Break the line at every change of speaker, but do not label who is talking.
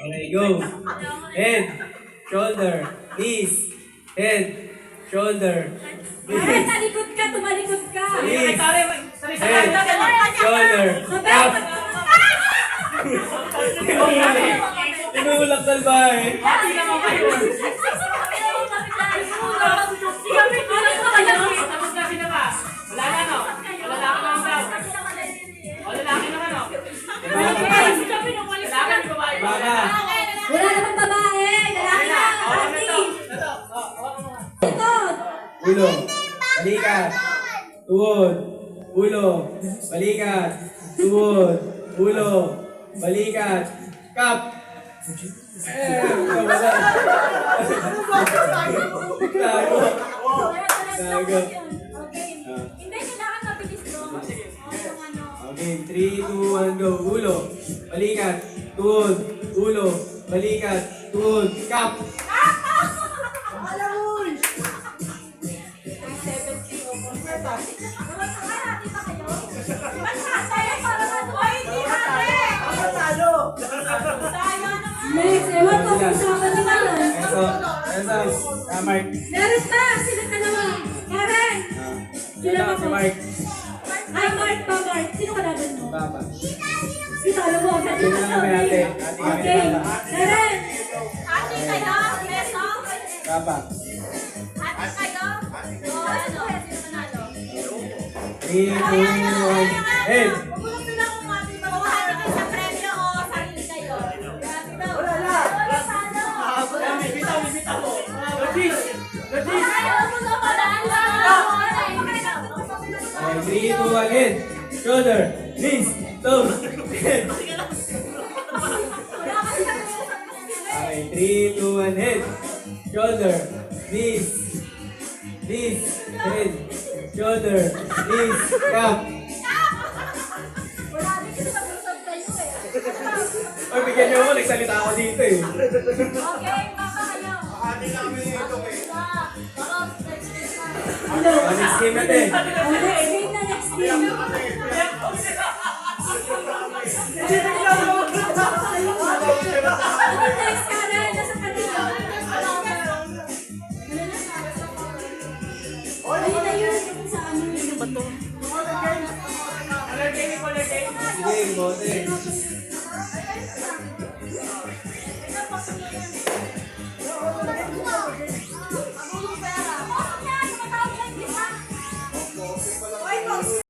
Okay, go. Head, shoulder, knees, head, shoulder,
Karen,
knees,
talikod ka, tumalikod ka.
knees, head, shoulder, up. Tinulak salbahe. Baka.
Wala namang babae. Lalaki lang. Ati. Ito.
Ulo, balikat, tuhod, ulo, balikat, tuhod, ulo, balikat, kap. Wala. Tago. Tago.
Okay. Hindi, kailangan mabilis bro.
Okay, 3, 2, 1, go. Ulo, balikat, tuhod, ulo, balikat, tuhod, kap.
Next, ewan ko kung saan ka naman.
Ito, Mark.
Meron pa, sila ka naman. Karen!
Ito, si Mark.
Ay, Mark pa, Mark. Sino ka naman mo?
Papa.
Si Talo mo.
Sino na kami ate? Ate kami
Okay.
na.
Karen!
Ate kayo, beso.
Papa.
Ate kayo. O, ano? Sino manalo?
3, 2, 1, head.
Umulong sila kung ate mabuhati kayo sa premyo o sarili kayo. Grabe daw. Wala na.
Okay, 3, 2, 1, head. Shoulder, knees, toes, head. Okay, 3, 2, 1, head. Shoulder, knees, head. Shoulder, knees, cap.
Wala din kasi nag-usap kayo eh.
Ay, bigyan niyo ako. Nagsalita ako dito eh.
Okay, baka kayo. Ate namin dito eh.
Next game natin.
Oh, next game na, next game. Ano next, Karen? Nasa kanila. Ayun na yun. Yung sa ano yun. Ano ba to?
Sige, bote.